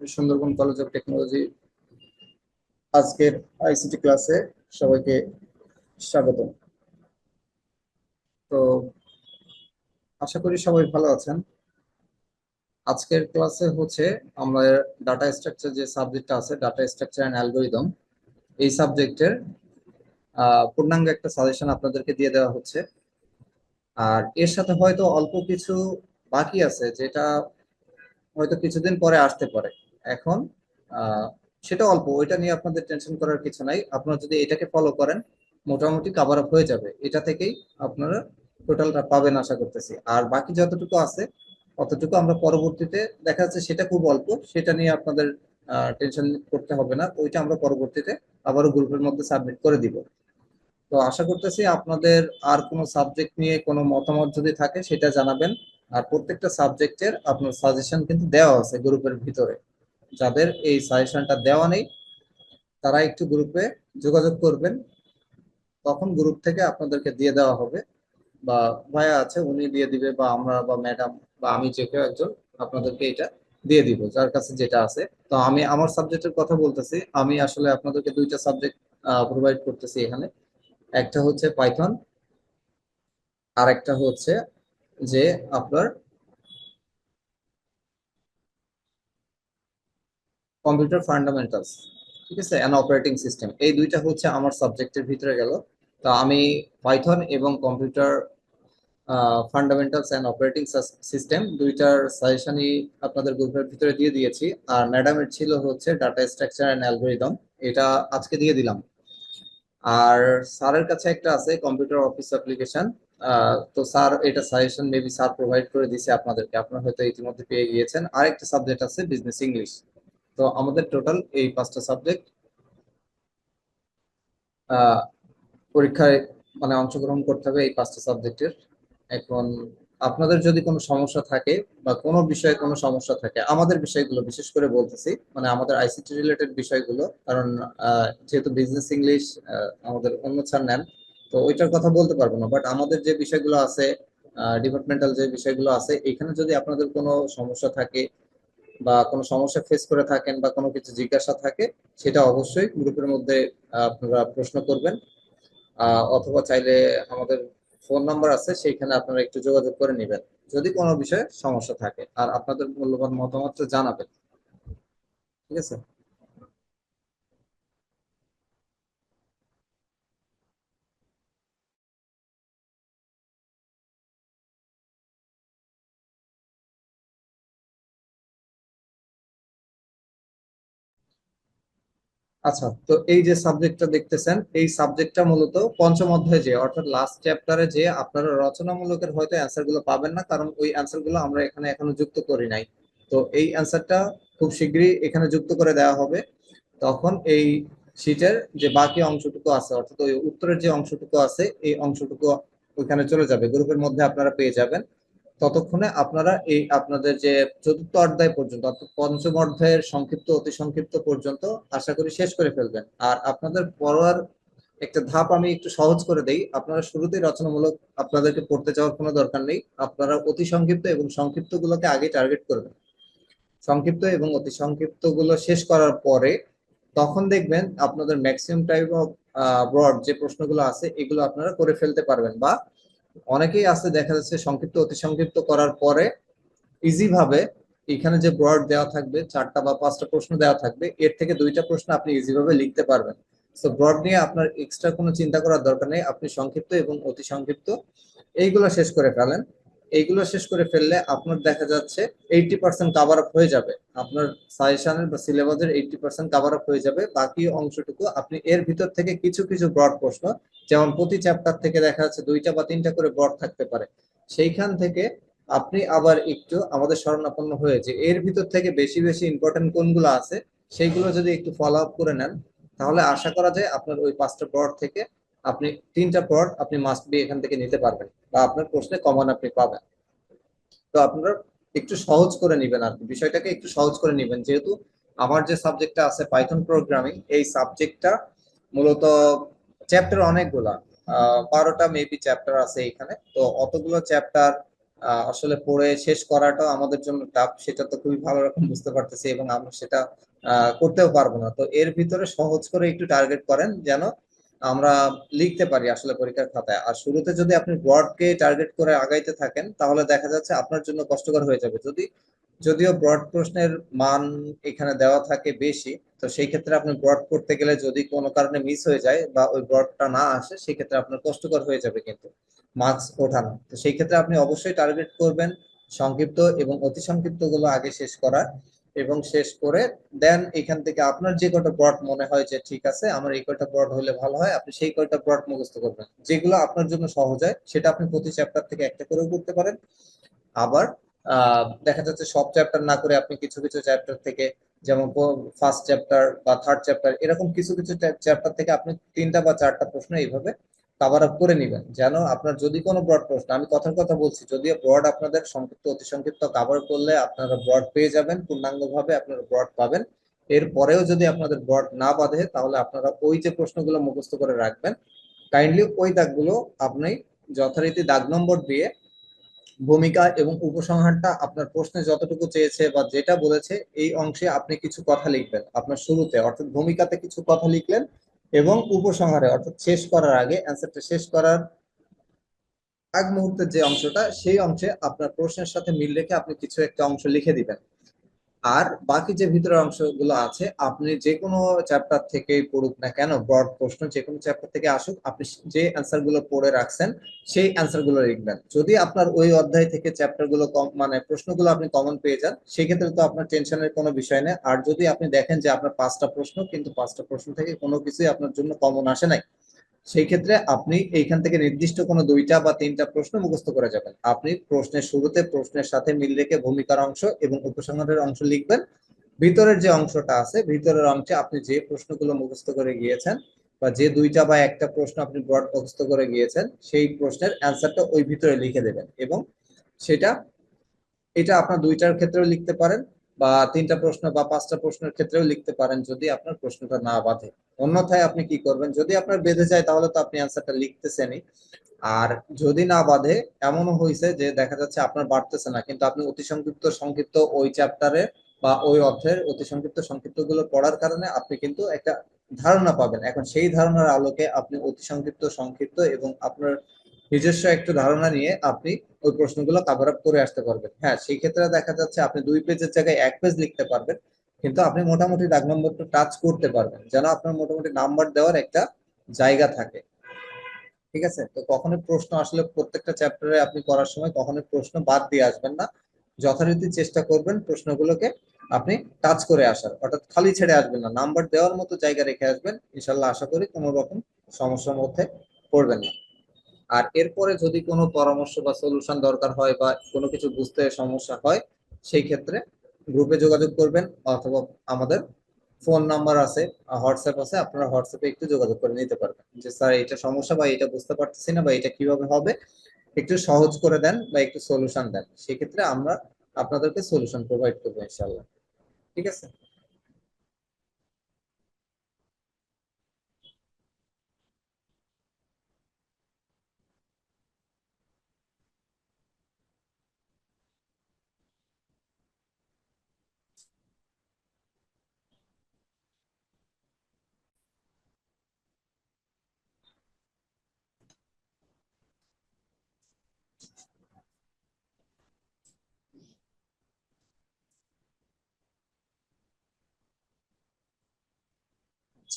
Sundarban college of technology আজকের ICT ক্লাসে সবাইকে স্বাগত। তো আশা করি সবাই ভালো আছেন। আজকের ক্লাসে হচ্ছে আমরা ডাটা স্ট্রাকচার যে সাবজেক্টটা আছে, ডাটা স্ট্রাকচার এন্ড অ্যালগরিদম, এই সাবজেক্টের পূর্ণাঙ্গ একটা সাজেশন আপনাদেরকে দিয়ে দেওয়া হচ্ছে। আর এর সাথে হয়তো অল্প কিছু বাকি আছে, যেটা হয়তো কিছুদিন পরে আসতে পারে। এখন আহ, সেটা অল্প, ওইটা নিয়ে আপনাদের টেনশন করার কিছু নাই। আপনারা যদি এটাকে ফলো করেন মোটামুটি কভার আপ হয়ে যাবে, এটা থেকেই আপনারা টোটালটা পাবেন আশা করতেছি। আর বাকি যতটুকু আছে অতটুকু আমরা পরবর্তীতে, দেখা যাচ্ছে সেটা খুব অল্প, সেটা নিয়ে আপনাদের টেনশন করতে হবে না, ওইটা আমরা পরবর্তীতে আবারও গ্রুপের মধ্যে সাবমিট করে দিব। তো আশা করতেছি আপনাদের আর কোনো সাবজেক্ট নিয়ে কোনো মতামত যদি থাকে সেটা জানাবেন। আর প্রত্যেকটা সাবজেক্টের আপনার সাজেশন কিন্তু দেওয়া আছে গ্রুপের ভিতরে। যাদের এই সাজেশনটা দেওয়া নেই তারা একটু গ্রুপে যোগাযোগ করবেন, তখন গ্রুপ থেকে আপনাদেরকে দিয়ে দেওয়া হবে, বা ভাইয়া আছে উনি দিয়ে দিবে, বা আমরা বা ম্যাডাম বা আমি যে কেউ একজন আপনাদেরকে এটা দিয়ে দিব, যার কাছে যেটা আছে। তো আমি আমার সাবজেক্টের কথা বলতেছি, আমি আসলে আপনাদেরকে দুইটা সাবজেক্ট প্রোভাইড করতেছি এখানে। একটা হচ্ছে পাইথন, আর একটা হচ্ছে যে আপনার কম্পিউটার ফান্ডামেন্টালস, ঠিক আছে, অ্যান্ড অপারেটিং সিস্টেম, এই দুইটা হচ্ছে আমার সাবজেক্টের ভিতরে গেল। তো আমি পাইথন এবং computer fundamentals and operating system দুইটার সাজেশনই আপনাদের গ্রুপের ভিতরে দিয়ে দিয়েছি। আর ম্যাডামের ছিল হচ্ছে ডাটা স্ট্রাকচার অ্যান্ড অ্যালগোরিদম, এটা আজকে দিয়ে দিলাম। আর স্যারের কাছে একটা আছে কম্পিউটার অফিস অ্যাপ্লিকেশন। তো স্যার এটা সাজেশন মেবি স্যার প্রোভাইড করে দিছে আপনাদেরকে, আপনারা হয়তো ইতিমধ্যে পেয়ে গিয়েছেন। আরেকটা সাবজেক্ট আছে বিজনেস ইংলিশ। তো আমাদের টোটাল এই পাঁচটা সাবজেক্ট পরীক্ষায় মানে অংশগ্রহণ করতে হবে, এই পাঁচটা সাবজেক্টের। এখন আপনাদের যদি কোনো সমস্যা থাকে বা কোনো বিষয়ে কোনো সমস্যা থাকে, আমাদের বিষয়গুলো বিশেষ করে বলতেছি, মানে আমাদের আইসিটি রিলেটেড বিষয়গুলো, কারণ যেহেতু বিজনেস ইংলিশ আমাদের অন্য স্যার নেন, তো ওইটার কথা বলতে পারবো না, বাট আমাদের যে বিষয়গুলো আছে, ডিপার্টমেন্টাল যে বিষয়গুলো আছে, এখানে যদি আপনাদের কোনো সমস্যা থাকে বা কোনো সমস্যা ফেস করে থাকেন বা কোনো কিছু জিজ্ঞাসা থাকে, সেটা অবশ্যই গ্রুপের মধ্যে আপনারা প্রশ্ন করবেন। অথবা চাইলে আমাদের ফোন নাম্বার আছে, সেইখানে আপনারা একটু যোগাযোগ করে নেবেন যদি কোনো বিষয়ে সমস্যা থাকে, আর আপনাদের মূল্যবান মতামত জানাবেন। ঠিক আছে। আচ্ছা, তো এই যে সাবজেক্টটা দেখতেছেন, এই সাবজেক্টটা মূলত পঞ্চম অধ্যায়ে, যে অর্থাৎ লাস্ট চ্যাপ্টারে, যে আপনারা রচনামূলকের হয়তো অ্যান্সার গুলো পাবেন না, কারণ ওই অ্যান্সার গুলো আমরা এখানে এখনো যুক্ত করি নাই। তো এই অ্যান্সারটা খুব শীঘ্রই এখানে যুক্ত করে দেওয়া হবে। তখন এই শীটের যে বাকি অংশটুকু আছে, অর্থাৎ ওই উত্তরের যে অংশটুকু আছে, এই অংশটুকু ওইখানে চলে যাবে, গ্রুপের মধ্যে আপনারা পেয়ে যাবেন। ততক্ষণে আপনারা এই আপনাদের যে চতুর্থ অধ্যায় পর্যন্ত, অর্থাৎ পঞ্চম অধ্যায়ের সংক্ষিপ্ত অতি সংক্ষিপ্ত পর্যন্ত আশা করি শেষ করে ফেলবেন। আর আপনাদের পড়ার একটা ধাপ আমি একটু সহজ করে দেই, আপনারা শুরুতেই রচনামূলক আপনাদেরকে পড়তে যাওয়ার কোনো দরকার নেই, আপনারা অতি সংক্ষিপ্ত এবং সংক্ষিপ্ত গুলোকে আগে টার্গেট করবেন। সংক্ষিপ্ত এবং অতি সংক্ষিপ্ত গুলো শেষ করার পরে তখন দেখবেন আপনাদের ম্যাক্সিমাম টাইপ অফ ব্রড যে প্রশ্নগুলো আছে এগুলো আপনারা করে ফেলতে পারবেন। বা অনেকেই আছে দেখা যাচ্ছে সংক্ষিপ্ত অতি সংক্ষিপ্ত করার পরে ইজি ভাবে এখানে যে ব্রড দেওয়া থাকবে, চারটা বা পাঁচটা প্রশ্ন দেওয়া থাকবে, এর থেকে দুইটা প্রশ্ন আপনি ইজি ভাবে লিখতে পারবেন। তো ব্রড নিয়ে আপনার এক্সট্রা কোনো চিন্তা করার দরকার নেই, আপনি সংক্ষিপ্ত এবং অতি সংক্ষিপ্ত এইগুলো শেষ করে ফেলেন। এইগুলো শেষ করে ফেললে আপনার দেখা যাচ্ছে 80% কাভার আপ হয়ে যাবে, আপনার সাজেশনের বা সিলেবাসের 80% কাভার আপ হয়ে যাবে। বাকি অংশটুকু আপনি এর ভিতর থেকে কিছু কিছু ব্রড প্রশ্ন, যেমন প্রতি চ্যাপ্টার থেকে দেখা যাচ্ছে দুইটা বা তিনটা করে ব্রড থাকতে পারে, সেইখান থেকে আপনি আবার একটু আমাদের শরণাপন্ন হয়ে যে এর ভিতর থেকে বেশি বেশি ইম্পর্টেন্ট কোনগুলো আছে সেইগুলো যদি একটু ফলো আপ করে নেন, তাহলে আশা করা যায় আপনার ওই পাঁচটা পড় থেকে আপনি তিনটা পড় আপনি মাস্ট বি এখান থেকে নিতে পারবেন, বা আপনার প্রশ্নে কমন আপনি পাবেন। তো আপনারা একটু সহজ করে নিবেন, আর কি বিষয়টাকে একটু সহজ করে নিবেন, যেহেতু আমার যে সাবজেক্টটা আছে পাইথন প্রোগ্রামিং, এই সাবজেক্টটা মূলত চ্যাপ্টার অনেকগুলা, 12টা মেবি চ্যাপ্টার আছে এখানে। তো অতগুলো চ্যাপ্টার আসলে পড়ে শেষ করাটাও আমাদের জন্য টাফ, সেটা তো খুবই ভালো রকম বুঝতে পারতেছি, এবং আমরা সেটা করতেও পারবো না। তো এর ভিতরে সহজ করে একটু টার্গেট করেন যেন আমরা লিখতে পারি আসলে পরীক্ষার খাতায়। আর শুরুতে যদি আপনি ব্রডকে টার্গেট করে আগাইতে থাকেন তাহলে দেখা যাচ্ছে আপনার জন্য কষ্টকর হয়ে যাবে। যদিও ব্রড প্রশ্নের মান এখানে দেওয়া থাকে বেশি, তো সেই ক্ষেত্রে আপনি ব্রড করতে গেলে যদি কোনো কারণে মিস হয়ে যায় বা ওই ব্রডটা না আসে, সেই ক্ষেত্রে আপনার কষ্টকর হয়ে যাবে কিন্তু মার্কস ওঠানো। তো সেই ক্ষেত্রে আপনি অবশ্যই টার্গেট করবেন সংক্ষিপ্ত এবং অতি সংক্ষিপ্ত গুলো আগে শেষ করার, এবং শেষ করে দেন এখান থেকে আপনার যে কয়টা ব্রড মনে হয় যে ঠিক আছে আমার এই কয়টা ব্রড হলে ভালো হয়, আপনি সেই কয়টা ব্রড মুখস্থ করবেন। যেগুলো আপনার জন্য সহজ হয় সেটা আপনি প্রতি চ্যাপ্টার থেকে একটা করেও করতে পারেন। আবার দেখা যাচ্ছে সব চ্যাপ্টার না করে আপনি কিছু কিছু চ্যাপ্টার থেকে, যেমন ফার্স্ট চ্যাপ্টার বা থার্ড চ্যাপ্টার, এরকম কিছু কিছু চ্যাপ্টার থেকে আপনি তিনটা বা চারটা প্রশ্ন এইভাবে কভার আপ করে নেবেন, যেন আপনার যদি কোনো ব্রড প্রশ্ন, আমি কথার কথা বলছি, যদিও ব্রড আপনাদের সংক্ষিপ্ত অতি সংক্ষিপ্ত কভার করলে আপনারা ব্রড পেয়ে যাবেন, পূর্ণাঙ্গভাবে আপনারা ব্রড পাবেন। এরপরেও যদি আপনাদের ব্রড না বাঁধে তাহলে আপনারা ওই যে প্রশ্নগুলো মুখস্থ করে রাখবেন, কাইন্ডলি ওই দাগগুলো আপনি যথারীতি দাগ নম্বর দিয়ে ভূমিকা এবং উপসংহারটা আপনার প্রশ্নে যতটুকু চেয়েছে বা যেটা বলেছে এই অংশে আপনি কিছু কথা লিখবেন আপনার শুরুতে, অর্থাৎ ভূমিকাতে কিছু কথা লিখলেন, এবং উপসংহারে অর্থাৎ শেষ করার আগে, অ্যান্সারটা শেষ করার আগ মুহূর্তের যে অংশটা, সেই অংশে আপনার প্রশ্নের সাথে মিল রেখে আপনি কিছু একটা অংশ লিখে দিবেন। আর বাকি যে ভিতরের অংশগুলো আছে, আপনি যে কোনো চ্যাপ্টার থেকে পড়ুক না কেন, ব্রড প্রশ্ন যে কোনো চ্যাপ্টার থেকে আসুক, আপনি যে অ্যান্সার গুলো পড়ে রাখছেন সেই অ্যান্সার গুলো লিখবেন। যদি আপনার ওই অধ্যায় থেকে চ্যাপ্টার গুলো কম, মানে প্রশ্নগুলো আপনি কমন পেয়ে যান, সেক্ষেত্রে তো আপনার টেনশনের কোনো বিষয় নেই। আর যদি আপনি দেখেন যে আপনার পাঁচটা প্রশ্ন, কিন্তু পাঁচটা প্রশ্ন থেকে কোনো কিছুই আপনার জন্য কমন আসে নাই, সেই ক্ষেত্রে আপনি এইখান থেকে নির্দিষ্ট কোনো দুইটা বা তিনটা প্রশ্ন মুখস্থ করে যাবেন। আপনি প্রশ্নের শুরুতে প্রশ্নের সাথে মিল রেখে ভূমিকার অংশ এবং উপসংহারের অংশ লিখবেন। ভিতরের যে অংশটা আছে, ভিতরের অংশে আপনি যে প্রশ্নগুলো মুখস্থ করে গিয়েছেন বা যে দুইটা বা একটা প্রশ্ন আপনি ব্রড মুখস্থ করে গিয়েছেন, সেই প্রশ্নের অ্যান্সারটা ওই ভিতরে লিখে দেবেন। এবং সেটা, এটা আপনার দুইটার ক্ষেত্রেও লিখতে পারেন বা তিনটা প্রশ্ন বা পাঁচটা প্রশ্নের ক্ষেত্রেও লিখতে পারেন যদি আপনার প্রশ্নটা না বাঁধে। অন্যথায় আপনি কি করবেন, যদি আপনার বেঁধে যায় তাহলে তো আপনি অ্যান্সারটা লিখতেছেনই। আর যদি না বাঁধে, এমনও হয়েছে যে দেখা যাচ্ছে আপনার বাড়তেছে না, কিন্তু আপনি অতি সংক্ষিপ্ত সংক্ষিপ্ত ওই চ্যাপ্টারে বা ওই অধ্যায়ের অতি সংক্ষিপ্ত সংক্ষিপ্ত গুলো পড়ার কারণে আপনি কিন্তু একটা ধারণা পাবেন। এখন সেই ধারণার আলোকে আপনি অতি সংক্ষিপ্ত সংক্ষিপ্ত এবং আপনার নিজস্ব একটু ধারণা নিয়ে আপনি ওই প্রশ্নগুলো কভার আপ করে আসতে পারবেন। হ্যাঁ, সেই ক্ষেত্রে দেখা যাচ্ছে আপনি 2 পেজের জায়গায় 1 পেজ লিখতে পারবেন, কিন্তু আপনি মোটামুটি দাগ নম্বরটা টাচ করতে পারবেন, যেন আপনার মোটামুটি নাম্বার দেওয়ার একটা জায়গা থাকে। ঠিক আছে? তো কখনোই প্রশ্ন আসলে প্রত্যেকটা চ্যাপ্টারে আপনি করার সময় কখনোই প্রশ্ন বাদ দিয়ে আসবেন না। যথারীতি চেষ্টা করবেন প্রশ্নগুলোকে আপনি টাচ করে আসার, অর্থাৎ খালি ছেড়ে আসবেন না, নাম্বার দেওয়ার মতো জায়গা রেখে আসবেন। ইনশাল্লাহ আশা করি কোনো রকম সমস্যার মধ্যে পড়বেন না। আর এরপরে যদি কোনো পরামর্শ বা সলিউশন দরকার হয় বা কোনো কিছু বুঝতে সমস্যা হয়, সেই ক্ষেত্রে গ্রুপে যোগাযোগ করবেন, অথবা আমাদের ফোন নাম্বার আছে, হোয়াটসঅ্যাপ আছে, আপনারা হোয়াটসঅ্যাপে একটু যোগাযোগ করে নিতে পারবেন যে স্যার এটা সমস্যা বা এটা বুঝতে পারতেছি না বা এটা কিভাবে হবে, একটু সহজ করে দেন বা একটু সলিউশন দেন। সেক্ষেত্রে আমরা আপনাদেরকে সলিউশন প্রোভাইড করবো ইনশাল্লাহ। ঠিক আছে?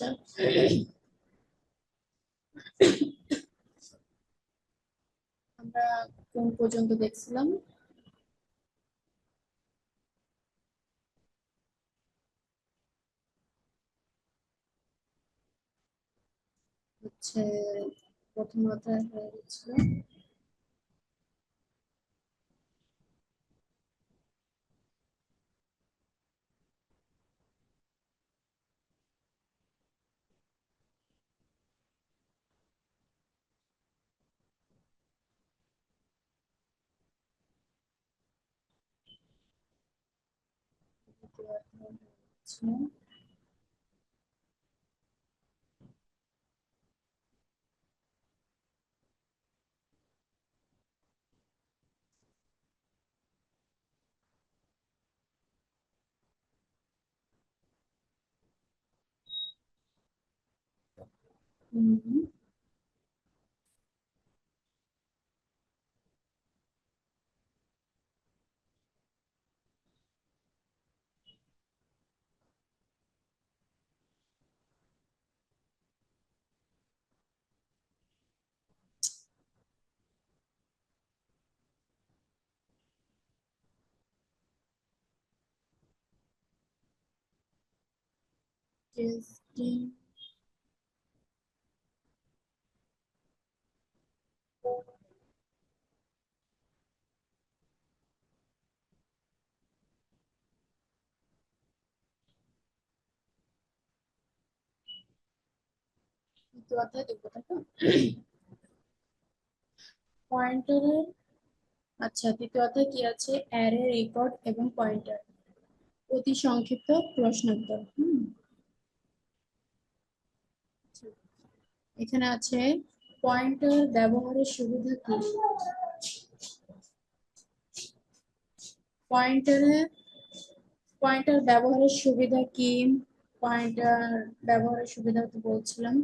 আচ্ছা, আমরা কোন পর্যন্ত দেখছিলাম? হচ্ছে প্রথম অধ্যায় হয়ে গেছিল। দ্বিতীয় অধ্যায় হয়ে গেছিল। হুম, টেস্টিং। দ্বিতীয় অধ্যায় দেখবো, তাই তো? পয়েন্টারের, আচ্ছা, দ্বিতীয় অধ্যায় কি আছে? অ্যারে, রেকর্ড এবং পয়েন্টার। অতি সংক্ষিপ্ত প্রশ্নোত্তর। আচ্ছা, এখানে আছে পয়েন্টার ব্যবহারের সুবিধা কি। পয়েন্টারের পয়েন্টার ব্যবহারের সুবিধা কি? পয়েন্টার ব্যবহারের সুবিধা তো বলছিলাম।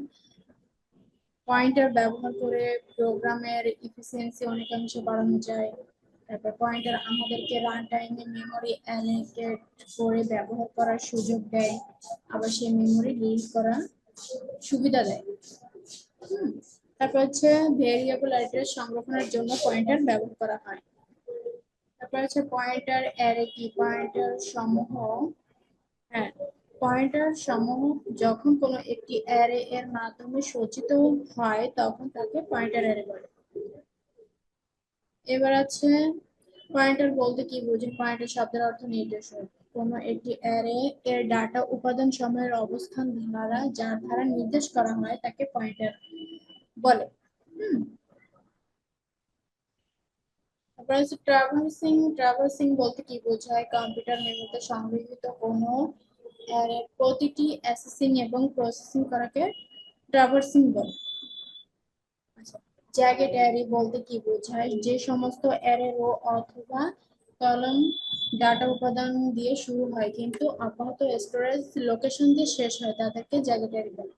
পয়েন্টার ব্যবহার করে প্রোগ্রামের এফিসিয়েন্সি অনেকাংশে বাড়ানো যায়। তারপর পয়েন্টার আমাদেরকে রান টাইমে মেমোরি অ্যালোকেট করে ব্যবহার করার সুযোগ দেয়, আবার সেই মেমোরি রিড করার সুবিধা দেয়। তারপর হচ্ছে ভেরিয়েবল অ্যাড্রেস সংরক্ষণের জন্য পয়েন্টার ব্যবহার করা হয়। তারপর হচ্ছে পয়েন্টার অ্যারে কি? পয়েন্টার সমূহ, হ্যাঁ, পয়েন্টার সমূহ যখন কোনো একটি অ্যারে এর মাধ্যমে সজ্জিত হয় তখন তাকে পয়েন্টার অ্যারে বলে। এবার আছে পয়েন্টার বলতে কি বুঝি। পয়েন্টার শব্দের অর্থ নির্দেশক। কোনো একটি অ্যারে এর ডাটা উপাদান সময়ের অবস্থান দ্বারা যার দ্বারা নির্দেশ করা হয় তাকে পয়েন্টার বলে। হুম। তারপর হচ্ছে ট্রাভার্সিং। ট্রাভার্সিং বলতে কি বোঝায়? কম্পিউটার মেমোরিতে সংগৃহীত কোনো অ্যারের প্রতিটি অ্যাক্সেসিং এবং প্রসেসিং করাকে ট্রাভার্সিং বলে। আচ্ছা, জ্যাগেড অ্যারে বলতে কি বোঝায়? যে সমস্ত অ্যারে রো অথবা কলাম ডাটা উপাদান দিয়ে শুরু হয় কিন্তু আপাতত স্টোরেজ লোকেশন দিয়ে শেষ হয় তাদেরকে জ্যাগেড অ্যারে বলে।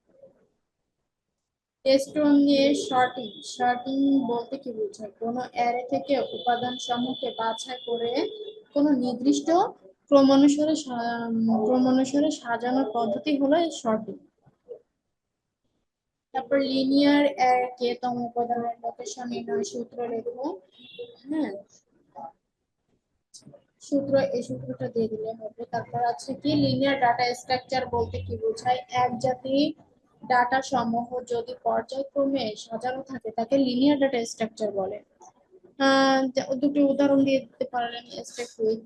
টেস্টন এর সর্টিং। সর্টিং বলতে কি বোঝায়? কোনো অ্যারে থেকে উপাদান সমূহকে বাছাই করে কোনো নির্দিষ্ট ক্রমানুসারে সাজানোর পদ্ধতি হলো সর্টিং। তারপর লিনিয়ার কে তম উপাদানের লোকেশন নির্ণয় সূত্র লেখো। হ্যাঁ, এই সূত্রটা দিয়ে দিলে হবে। তারপর আছে কি লিনিয়ার ডাটা স্ট্রাকচার বলতে কি বোঝায়? এক জাতির ডাটা সমূহ যদি পর্যায়ক্রমে সাজানো থাকে তাকে লিনিয়ার ডাটা স্ট্রাকচার বলে। দুটি উদাহরণ দিয়ে দিতে পারেন স্টেপ উইথ।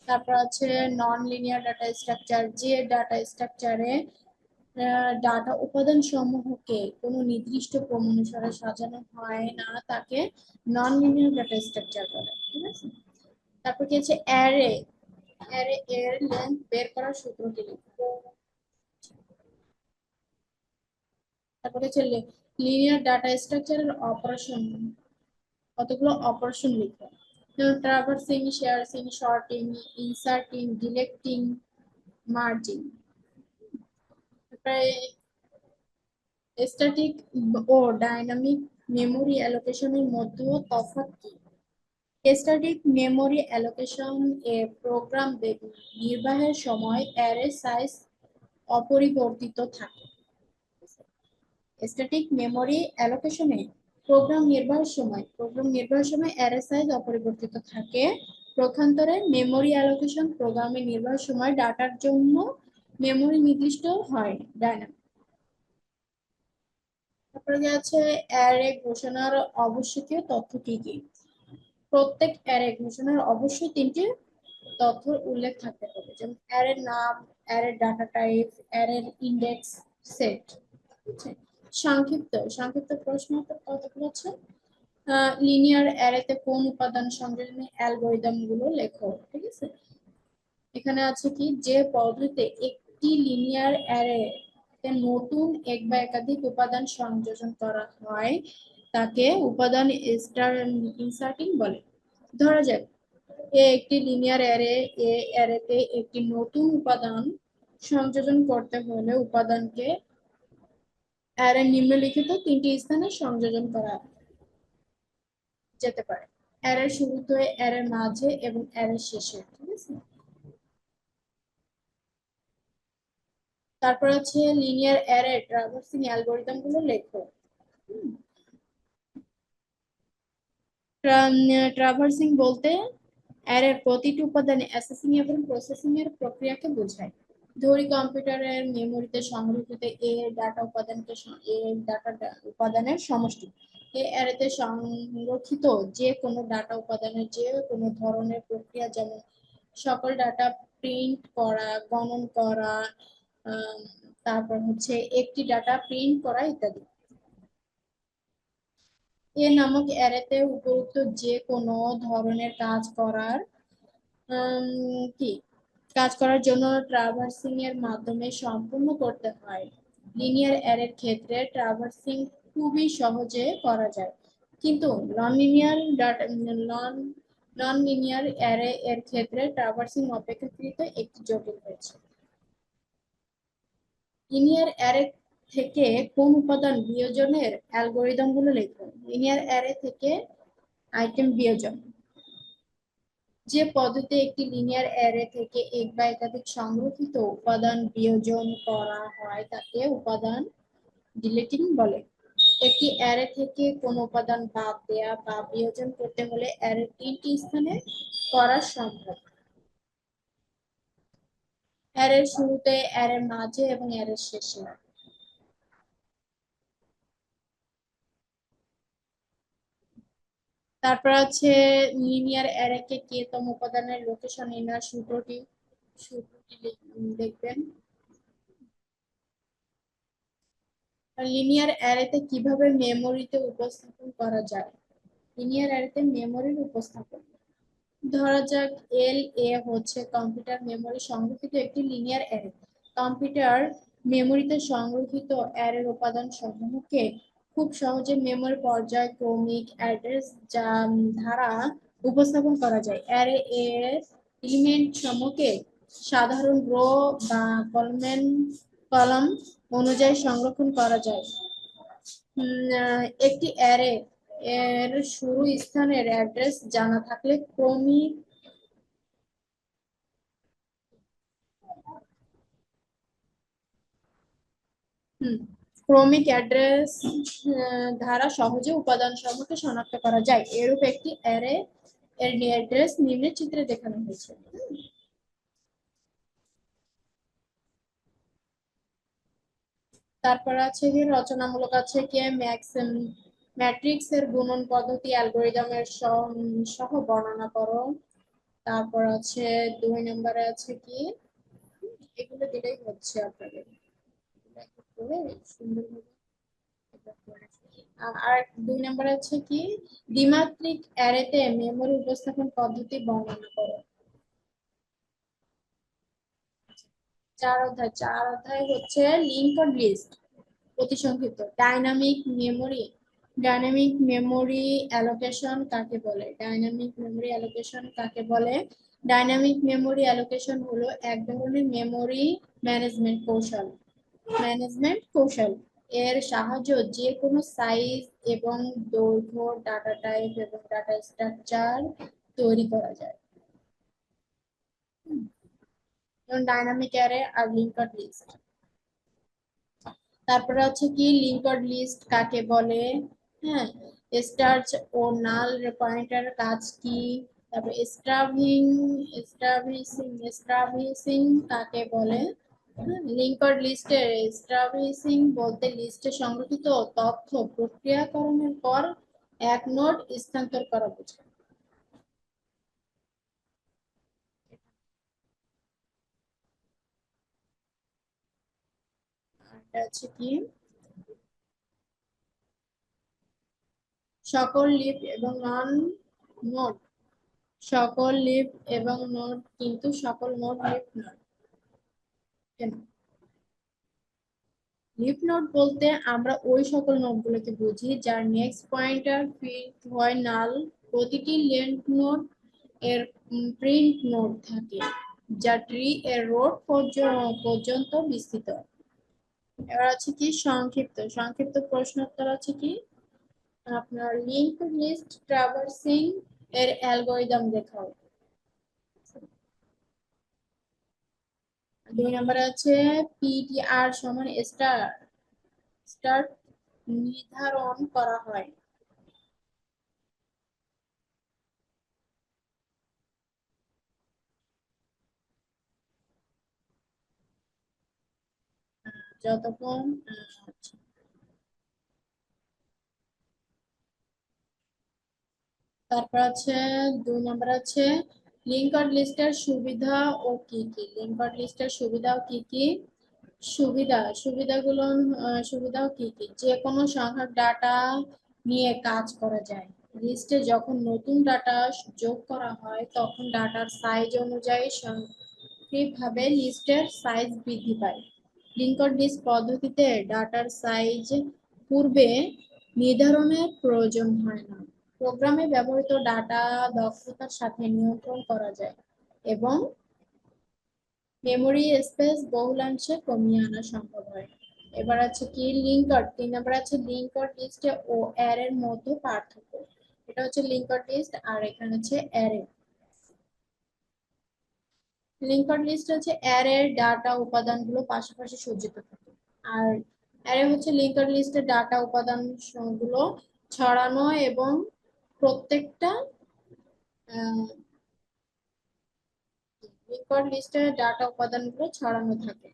তারপর আছে নন লিনিয়ার ডাটা স্ট্রাকচার, যে ডাটা স্ট্রাকচারে ডাটা উপাদান সমূহকে কোনো নির্দিষ্ট ক্রম অনুসারে সাজানো হয় না তাকে নন লিনিয়ার ডাটা স্ট্রাকচার বলে। ঠিক আছে। তারপর কি আছে অ্যারে। অ্যারে এর লেন্থ বের করার সূত্রটি লিখো। তারপর হচ্ছে লিনিয়ার ডাটা স্ট্রাকচারের অপারেশন, কতগুলো অপারেশন লিখো। Traversing, searching, sorting, inserting, deleting, merging. তারপরে স্ট্যাটিক ও ডাইনামিক মেমোরি অ্যালোকেশনের মধ্যে তফাৎ কি? স্ট্যাটিক মেমোরি অ্যালোকেশন এ প্রোগ্রাম নির্বাহের সময় অ্যারে সাইজ অপরিবর্তিত থাকে। স্ট্যাটিক মেমোরি অ্যালোকেশনে প্রোগ্রাম নির্বাহের সময় অ্যারে সাইজ অপরিবর্তিত থাকে। পক্ষান্তরে মেমোরি অ্যালোকেশন প্রোগ্রামের নির্বাহের সময় ডাটার জন্য মেমোরি নির্দিষ্ট হয় ডাইনামিক। তারপরে আছে অ্যারে ঘোষণার আবশ্যকীয় তথ্য কি কি? প্রত্যেক অ্যারে ঘোষণার অবশ্যই তিনটি তথ্যের উল্লেখ থাকতে হবে, যেমন অ্যারের নাম, অ্যারের ডাটা টাইপ, অ্যারের ইন্ডেক্স, সেট। সংক্ষিপ্ত সংক্ষিপ্ত প্রশ্ন কতগুলো আছে? লিনিয়ার অ্যারেতে কোন উপাদান সংযোজনের অ্যালগরিদম গুলো লেখো। ঠিক আছে। এখানে আছে কি যে পদ্ধতিতে একটি লিনিয়ার অ্যারে নতুন এক বা একাধিক উপাদান সংযোজন করা হয় তাকে উপাদান ইনসার্টিং বলে। ধরা যাক একটি লিনিয়ার অ্যারে, অ্যারেতে একটি নতুন উপাদান সংযোজন করতে হলে উপাদানকে অ্যারে নিম্নলিখিত তিনটি স্থানে সংযোজন করা যেতে পারে: অ্যারের শুরুতে, অ্যারের মাঝে এবং অ্যারের শেষে। ঠিক আছে, তারপর আছে লিনিয়ার অ্যারে ট্রাভার্সিং অ্যালগরিদম গুলো লেখো। ট্রাভার্সিং বলতে অ্যারের প্রতিটি উপাদানে অ্যাক্সেসিং এবং প্রসেসিং এর প্রক্রিয়াকে বোঝায়। ধরি কম্পিউটারের মেমোরিতে সংরক্ষিত এ ডাটা উপাদানের সমষ্টি। এই অ্যারেতে সংরক্ষিত যে কোনো ডাটা উপাদানের যে কোনো ধরনের প্রক্রিয়া, যেমন সকল ডাটা প্রিন্ট করা, গণন করা, আম, তারপর হচ্ছে একটি ডাটা প্রিন্ট করা ইত্যাদি। এ নামক অ্যারেতে উপযুক্ত যে কোনো ধরনের কি কাজ করার জন্য ট্রাভার্সিং এর মাধ্যমে সম্পূর্ণ করতে হয়। লিনিয়ার অ্যারের ক্ষেত্রে ট্রাভার্সিং খুবই সহজে করা যায়, কিন্তু নন লিনিয়ার অ্যারে এর ক্ষেত্রে ট্রাভার্সিং অপেক্ষাকৃত একটি জটিল হয়েছে। লিনিয়ার অ্যারে থেকে কোন উপাদান বিয়োজনের অ্যালগরিদম গুলো লেখো। লিনিয়ার অ্যারে থেকে আইটেম বিয়োজন। যে পদ্ধতিতে একটি লিনিয়ার অ্যারে থেকে এক বা একাধিক সংরক্ষিত উপাদান বিয়োজন করা হয় তাকে উপাদান ডিলিটিং বলে। একটি অ্যারে থেকে কোন উপাদান বাদ দেয়া বা বিয়োজন করতে হলে অ্যারে তিনটি স্থানে করা সম্ভব: অ্যারের শুরুতে, অ্যারের মাঝে এবং অ্যারের শেষে। তারপর আছে লিনিয়ার অ্যারেকে কে তম উপাদানের লোকেশন নির্ণয়ের সূত্রটি দেখবেন। লিনিয়ার অ্যারেতে কিভাবে মেমোরিতে উপস্থাপন করা যায়। লিনিয়ার অ্যারেতে মেমোরির উপস্থাপন, ধরা যাক এল এ হচ্ছে কম্পিউটার মেমোরি সংরক্ষিত একটি লিনিয়ার অ্যারে। কম্পিউটার মেমোরিতে সংরক্ষিত অ্যারের উপাদান সমূহকে খুব সহজে মেমোরি পর্যায়ক্রমিক অ্যাড্রেস দ্বারা উপস্থাপন করা যায়। অ্যারে এর এলিমেন্ট সমূহকে সাধারণ রো বা কলাম অনুযায়ী সংরক্ষণ করা যায়। একটি অ্যারে এর শুরু স্থানের অ্যাড্রেস জানা থাকলে ক্রমিক অ্যাড্রেস দ্বারা সহজে উপাদান সমূহকে শনাক্ত করা যায়। এরূপ একটি অ্যারে এর অ্যাড্রেস নিম্নের চিত্রে দেখানো হয়েছে। তারপর আছে কি রচনামূলক, আছে কি ম্যাট্রিক্স এর গুণন পদ্ধতি অ্যালগরিদমের সহ বর্ণনা করো। তারপর আছে 2 নম্বরে আছে কি, এগুলো দিলেই হচ্ছে আপনাদের সুন্দরভাবে। আর 2 নম্বরে আছে কি, দ্বিমাত্রিক অ্যারেতে মেমরি উপস্থাপন পদ্ধতি বর্ণনা করো। 4 অধ্যায় হচ্ছে লিংকড লিস্ট, অতি সংক্ষিপ্ত। ডাইনামিক মেমোরি অ্যালোকেশন কাকে বলে? ডাইনামিক মেমোরি অ্যালোকেশন হলো এক ধরনের মেমোরি ম্যানেজমেন্ট কৌশল। এর সাহায্য যে কোনো সাইজ এবং দৈর্ঘ্য ডাটা টাইপ এবং ডাটা স্ট্রাকচার তৈরি করা যায়। ডাইনামিক অ্যারে আর লিংকড লিস্ট। তারপরে হচ্ছে কি, লিংকড লিস্ট কাকে বলে? হ্যাঁ, স্টার্চ ও নাল পয়েন্টার কাজ কি? তারপর স্ট্রাভিসিং কাকে বলে? লিংকড লিস্টের স্ট্রাভিসিং বলতে লিস্টে সংরক্ষিত তথ্য প্রক্রিয়াকরণের পর এক নোড স্থানান্তর করা বোঝায়। এটা হচ্ছে কি, সকল লিফ এবং নন নোড সকল লিফ এবং নোড, কিন্তু সকল নোড লিফ নয়। কেন? লিফ নোড বলতে আমরা ওই সকল নোডগুলোকে বুঝি যার নেক্সট পয়েন্টার ফিল্ড হয় নাল। প্রতিটি লেন্থ নোড এর প্রিন্ট নোড থাকে যা ট্রি এর রোড পর্যন্ত বিস্তৃত। এবার আছে কি সংক্ষিপ্ত সংক্ষিপ্ত প্রশ্নোত্তর আছে কি আপনার লিংক লিস্ট ট্রাভার্সিং এর অ্যালগরিদম দেখাও। 2 নম্বরে আছে পিটিআর সমান স্টার্ট নির্ধারণ করা হয়। যতক্ষণ আচ্ছা। তারপর আছে 2 নম্বর আছে লিঙ্কড লিস্টের সুবিধা ও কি কি। লিঙ্কড লিস্টের সুবিধা ও কি কি। সুবিধাগুলো সুবিধাও কি কি, যে কোনো সংখ্যক ডাটা নিয়ে কাজ করা যায়। লিস্টে যখন নতুন ডাটা যোগ করা হয় তখন ডাটার সাইজ অনুযায়ী সাংখ্যিকভাবে লিস্টের সাইজ বৃদ্ধি পায়। লিঙ্কড লিস্ট পদ্ধতিতে ডাটার সাইজ পূর্বে নির্ধারণের প্রয়োজন হয় না। প্রোগ্রামে ব্যবহৃত ডাটা দক্ষতার সাথে নিয়ন্ত্রণ করা যায় এবং মেমোরি স্পেস বহুলাংশে কমিয়ে আনা সম্ভব হয়। এবার আছে কি লিঙ্কড। 3 নম্বর আছে লিঙ্কড লিস্টে ও অ্যারের মধ্যে পার্থক্য। এটা হচ্ছে লিঙ্কড লিস্ট আর এখানে হচ্ছে অ্যারে। লিঙ্কড লিস্ট হচ্ছে অ্যারের ডাটা উপাদানগুলো পাশাপাশি সজ্জিত থাকে, আর অ্যারে হচ্ছে লিঙ্কড লিস্টের ডাটা উপাদান গুলো ছড়ানো এবং প্রত্যেকটা লিঙ্কড লিস্টের ডাটা উপাদানগুলো ছড়ানো থাকে।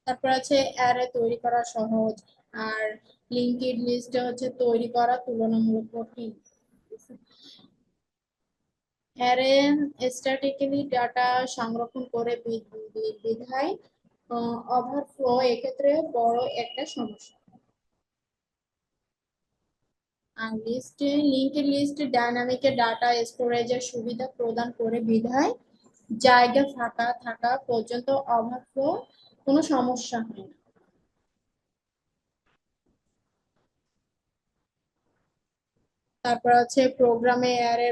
তারপর আছে অ্যারে তৈরি করা সহজ, আর লিঙ্কড লিস্টে হচ্ছে তৈরি করা তুলনামূলক কঠিন। অ্যারে স্ট্যাটিক্যালি ডাটা সংরক্ষণ করে বিধায় ওভারফ্লো এক্ষেত্রে বড় একটা সমস্যা। আর লিঙ্কড লিস্ট ডাইনামিক ডাটা স্টোরেজের সুবিধা প্রদান করে বিধায় জায়গা ফাঁকা থাকা পর্যন্ত ওভারফ্লো কোনো সমস্যা হয় না। তারপর আছে প্রোগ্রামে অ্যারে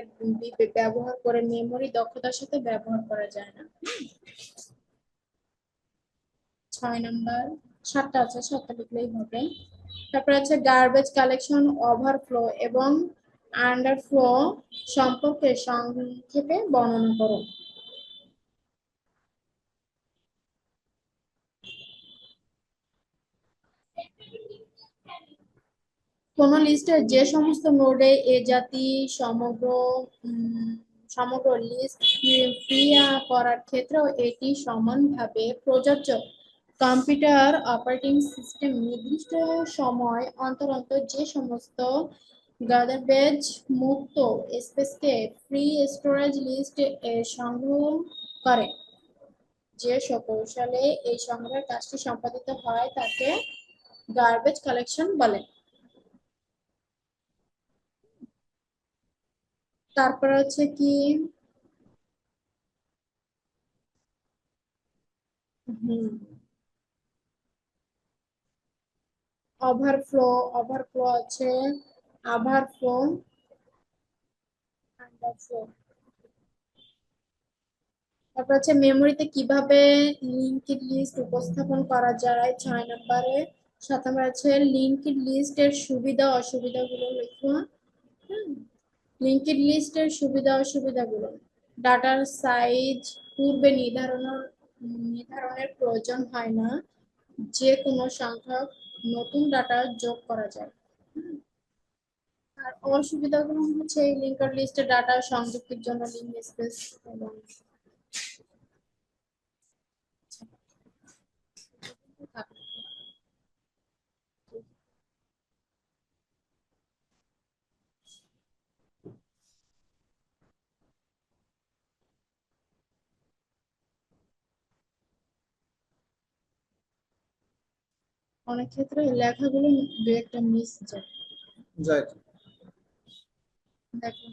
ব্যবহার করে মেমোরি দক্ষতার সাথে ব্যবহার করা যায় না। 6 নম্বর, 7টা আছে, 7টা লিখলেই হবে। তারপর আছে গার্বেজ কালেকশন, ওভারফ্লো এবং আন্ডারফ্লো সম্পর্কে সংক্ষেপে বর্ণনা করো। কোন লিস্টের যে সমস্ত নোডে এ জাতি সমগ্র উম, সমগ্র লিস্ট ফ্রি করার ক্ষেত্রেও এটি সমানভাবে প্রযোজ্য। কম্পিউটার অপারেটিং সিস্টেম নির্দিষ্ট সময় অন্তর অন্তর যে সমস্ত গার্বেজ মুক্ত স্পেসকে ফ্রি স্টোরেজ লিস্ট এ সংগ্রহ করে। যে কৌশলে এই সংগ্রহের কাজটি সম্পাদিত হয় তাকে গার্বেজ কালেকশন বলে। তারপর হচ্ছে কি হুম ওভারফ্লো। ওভারফ্লো আছে ওভারফ্লো, আন্ডারফ্লো। তারপর হচ্ছে মেমোরিতে কিভাবে লিঙ্কড লিস্ট উপস্থাপন করা যায় 6 নম্বরে। 7 নম্বর আছে লিঙ্কড লিস্টের সুবিধা অসুবিধাগুলো লেখো। লিঙ্কড লিস্টের সুবিধা অসুবিধাগুলো, ডাটার সাইজ পূর্বে নির্ধারণের প্রয়োজন হয় না, যে কোনো সংখ্যক নতুন ডাটা যোগ করা যায়। আর অসুবিধাগুলো হচ্ছে এই লিঙ্কড লিস্টে ডাটা সংযুক্তির জন্য লিঙ্ক স্পেস এবং অনেক ক্ষেত্রে লেখাগুলো দু একটা মিস যায়। যাই। দেখুন